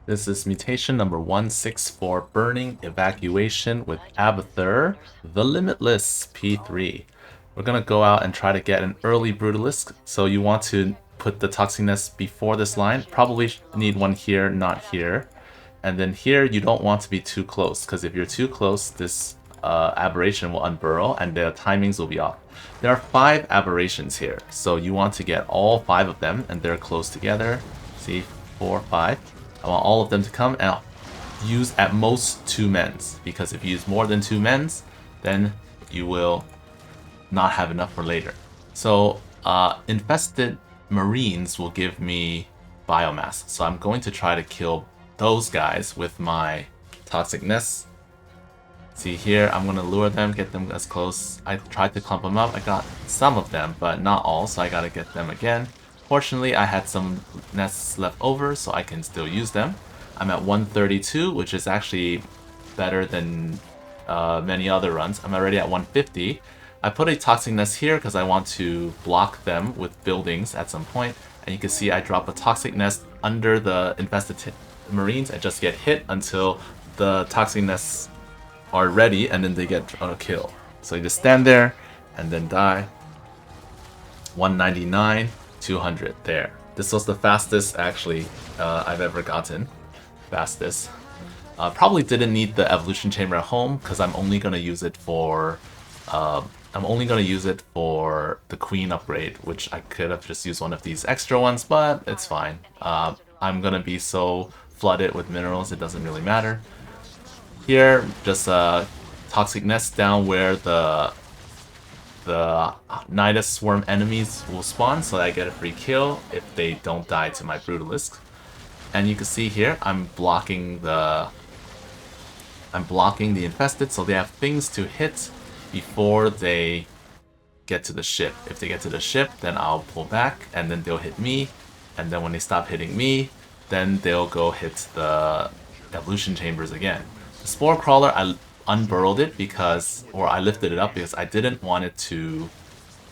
This is mutation number 164, Burning Evacuation with Abathur, the Limitless P3. We're gonna go out and try to get an early Brutalist, so you want to put the Toxiness before this line. Probably need one here, not here. And then here, you don't want to be too close, because if you're too close, this aberration will unburrow and the timings will be off. There are 5 aberrations here, so you want to get all 5 of them, and they're close together. See, 4, 5. I want all of them to come and I'll use at most 2 mens, because if you use more than 2 mens, then you will not have enough for later. So infested marines will give me biomass, so I'm going to try to kill those guys with my toxicness. See here, I'm going to lure them, get them as close. I tried to clump them up, I got some of them, but not all, so I gotta get them again. Fortunately, I had some nests left over, so I can still use them. I'm at 132, which is actually better than many other runs. I'm already at 150. I put a toxic nest here because I want to block them with buildings at some point. And you can see I drop a toxic nest under the infested marines and just get hit until the toxic nests are ready, and then they get a kill. So you just stand there and then die. 199. 200 there. This was the fastest actually I've ever gotten. Fastest. Probably didn't need the evolution chamber at home because I'm only gonna use it for the queen upgrade, which I could have just used one of these extra ones, but it's fine. I'm gonna be so flooded with minerals, it doesn't really matter. Here, just a toxic nest down where the Nidus Swarm enemies will spawn, so that I get a free kill if they don't die to my Brutalisk. And you can see here, I'm blocking the infested, so they have things to hit before they get to the ship. If they get to the ship, then I'll pull back, and then they'll hit me. And then when they stop hitting me, then they'll go hit the evolution chambers again. The Spore Crawler, I unburrowed it or I lifted it up because I didn't want it to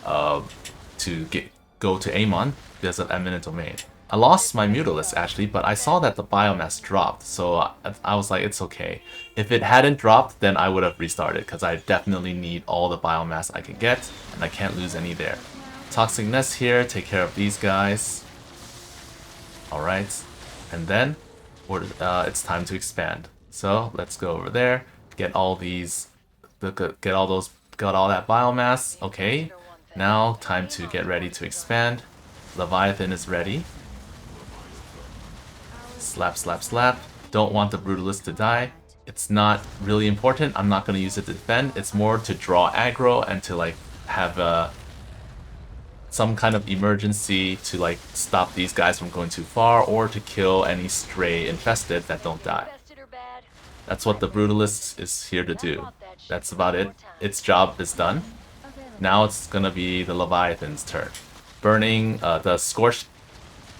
go to Amon because of Eminent Domain. I lost my Mutalist actually, but I saw that the biomass dropped, so I was like, it's okay. If it hadn't dropped, then I would have restarted because I definitely need all the biomass I can get, and I can't lose any there. Toxic Nest here, take care of these guys. Alright, and then it's time to expand. So let's go over there. Get all that biomass. Okay, now time to get ready to expand. Leviathan is ready. Slap, slap, slap. Don't want the Brutalist to die. It's not really important. I'm not going to use it to defend. It's more to draw aggro and to like have some kind of emergency to like stop these guys from going too far, or to kill any stray infested that don't die. That's what the Brutalist is here to do. That's about it. Its job is done. Now it's gonna be the Leviathan's turn. Burning the Scorched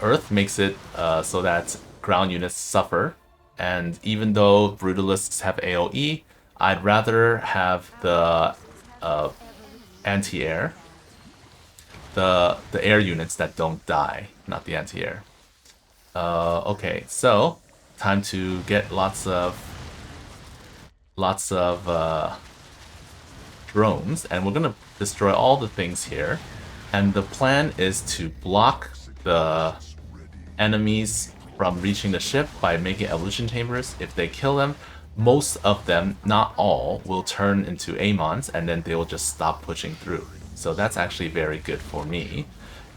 Earth makes it so that ground units suffer. And even though Brutalists have AoE, I'd rather have the anti-air. The air units that don't die, not the anti-air. Okay, so time to get lots of drones, and we're gonna destroy all the things here. And the plan is to block the enemies from reaching the ship by making evolution chambers. If they kill them, most of them, not all, will turn into Amons, and then they will just stop pushing through. So that's actually very good for me.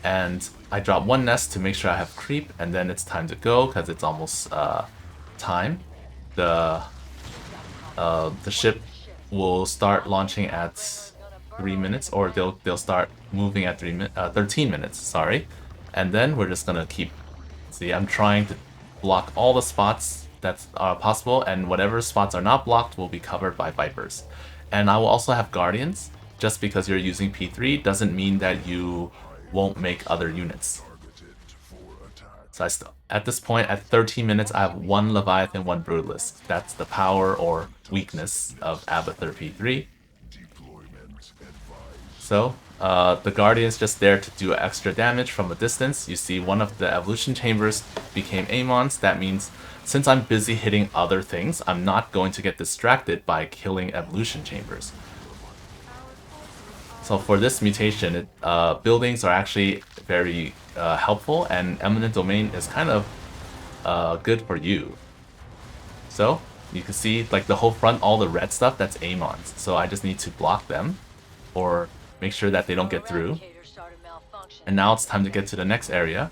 And I drop one nest to make sure I have creep, and then it's time to go because it's almost time. The ship will start launching at 3 minutes, or they'll start moving at 13 minutes. Sorry, and then we're just gonna keep. See, I'm trying to block all the spots that are possible, and whatever spots are not blocked will be covered by Vipers. And I will also have Guardians. Just because you're using P3 doesn't mean that you won't make other units. So at this point, at 13 minutes, I have 1 Leviathan, 1 Brutalist. That's the power or weakness of Abathur P3. So the Guardian's just there to do extra damage from a distance. You see one of the evolution chambers became Amons. That means since I'm busy hitting other things, I'm not going to get distracted by killing evolution chambers. So for this mutation, buildings are actually very helpful, and Eminent Domain is kind of good for you. So you can see like the whole front, all the red stuff, that's Amons. So I just need to block them or make sure that they don't get through. And now it's time to get to the next area.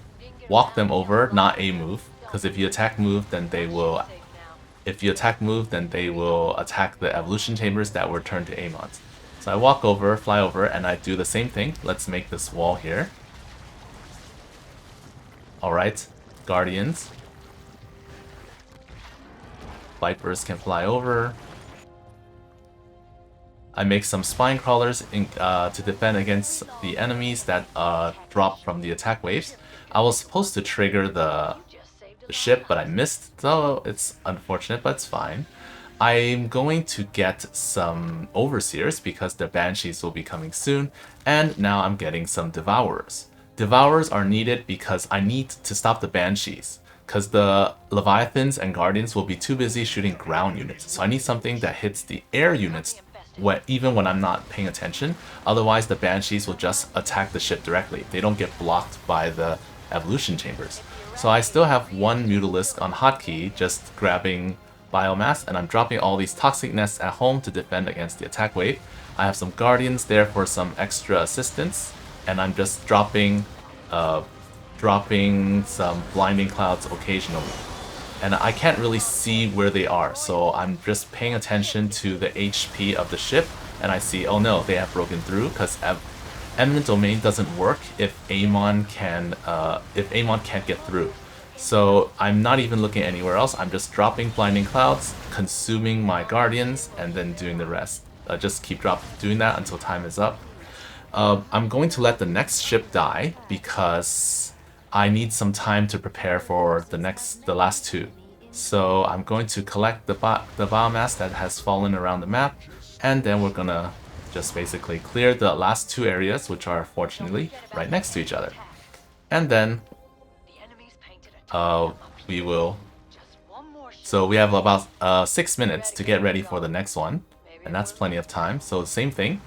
Walk them over, not a move, because if you attack move, then they will. If you attack move, then they will attack the evolution chambers that were turned to Amons. So I walk over, fly over, and I do the same thing. Let's make this wall here. Alright, Guardians. Vipers can fly over. I make some spine crawlers to defend against the enemies that drop from the attack waves. I was supposed to trigger the ship, but I missed, so it's unfortunate, but it's fine. I'm going to get some Overseers because the Banshees will be coming soon, and now I'm getting some Devourers. Devourers are needed because I need to stop the Banshees, because the Leviathans and Guardians will be too busy shooting ground units, so I need something that hits the air units even when I'm not paying attention. Otherwise, the Banshees will just attack the ship directly. They don't get blocked by the evolution chambers. So I still have one Mutalisk on hotkey, just grabbing biomass, and I'm dropping all these toxic nests at home to defend against the attack wave. I have some Guardians there for some extra assistance, and I'm just dropping some blinding clouds occasionally. And I can't really see where they are, so I'm just paying attention to the HP of the ship, and I see, oh no, they have broken through, because Eminent Domain doesn't work if Amon can't get through. So I'm not even looking anywhere else. I'm just dropping blinding clouds, consuming my Guardians, and then doing the rest. Just keep doing that until time is up. I'm going to let the next ship die because I need some time to prepare for the last two. So I'm going to collect the biomass that has fallen around the map, and then we're gonna just basically clear the last two areas, which are fortunately right next to each other. And then we will. So we have about 6 minutes to get ready for the next one, and that's plenty of time. So same thing,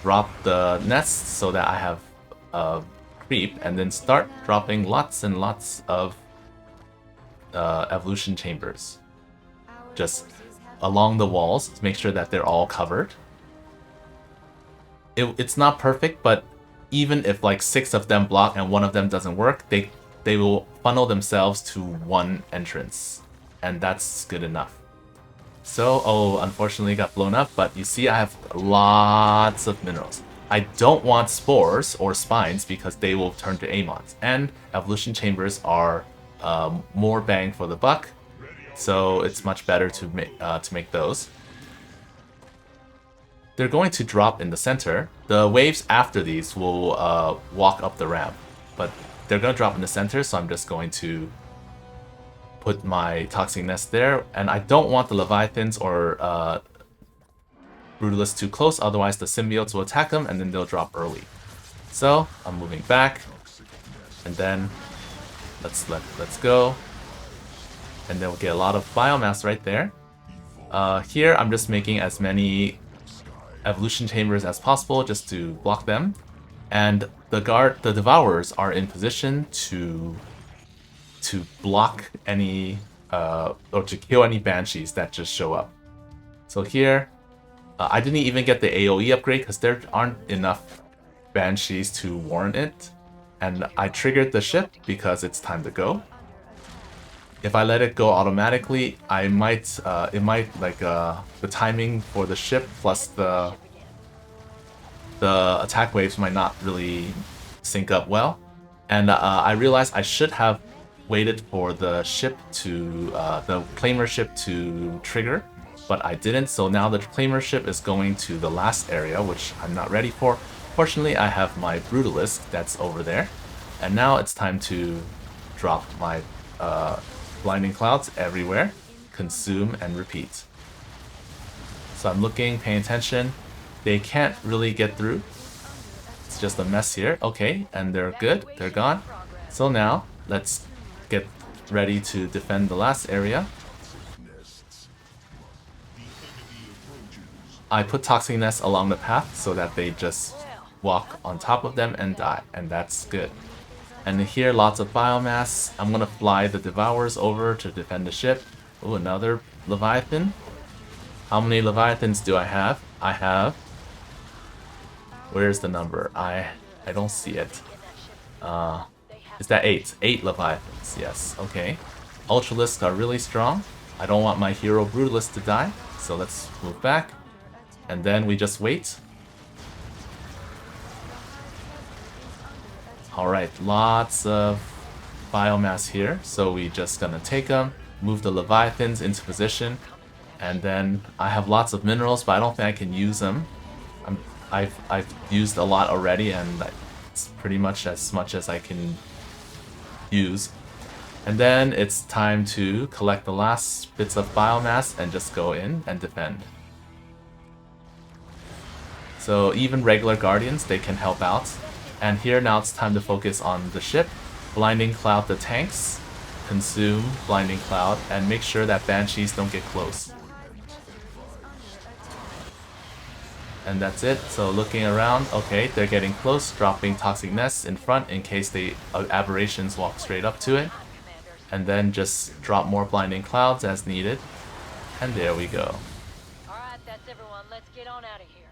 drop the nests so that I have creep, and then start dropping lots and lots of evolution chambers just along the walls to make sure that they're all covered. It's not perfect, but even if like 6 of them block and 1 of them doesn't work, they will funnel themselves to one entrance, and that's good enough. So, oh, unfortunately got blown up, but you see I have lots of minerals. I don't want spores or spines because they will turn to Amons, and evolution chambers are more bang for the buck, so it's much better to make those. They're going to drop in the center. The waves after these will walk up the ramp, but they're going to drop in the center, so I'm just going to put my toxic nest there, and I don't want the Leviathans or Brutalists too close, otherwise the symbiotes will attack them and then they'll drop early. So I'm moving back, and then let's go, and then we'll get a lot of biomass right there. Here I'm just making as many evolution chambers as possible just to block them, and the Devourers are in position to block any or to kill any Banshees that just show up. So here I didn't even get the AoE upgrade because there aren't enough Banshees to warrant it, and I triggered the ship because it's time to go. If I let it go automatically, it might the timing for the ship plus the attack waves might not really sync up well, and I realized I should have waited for the claimer ship to trigger, but I didn't, so now the claimer ship is going to the last area, which I'm not ready for. Fortunately, I have my Brutalisk that's over there, and now it's time to drop my blinding clouds everywhere, consume and repeat. So I'm looking, paying attention. They can't really get through. It's just a mess here. Okay, and they're good. They're gone. So now, let's get ready to defend the last area. I put Toxic Nest along the path so that they just walk on top of them and die, and that's good. And here, lots of biomass. I'm gonna fly the Devourers over to defend the ship. Oh, another Leviathan. How many Leviathans do I have? I have... Where's the number? I don't see it. Is that 8? 8 Leviathans, yes, okay. Ultralisks are really strong. I don't want my hero Brutalist to die, so let's move back. And then we just wait. Alright, lots of biomass here, so we just gonna take them, move the Leviathans into position, and then I have lots of minerals, but I don't think I can use them. I've used a lot already, and it's pretty much as I can use. And then it's time to collect the last bits of biomass and just go in and defend. So even regular Guardians, they can help out. And here now it's time to focus on the ship, Blinding Cloud the tanks, consume Blinding Cloud, and make sure that Banshees don't get close. And that's it. So looking around, okay, they're getting close, dropping Toxic Nests in front in case the Aberrations walk straight up to it. And then just drop more Blinding Clouds as needed. And there we go. Alright, that's everyone. Let's get on out of here.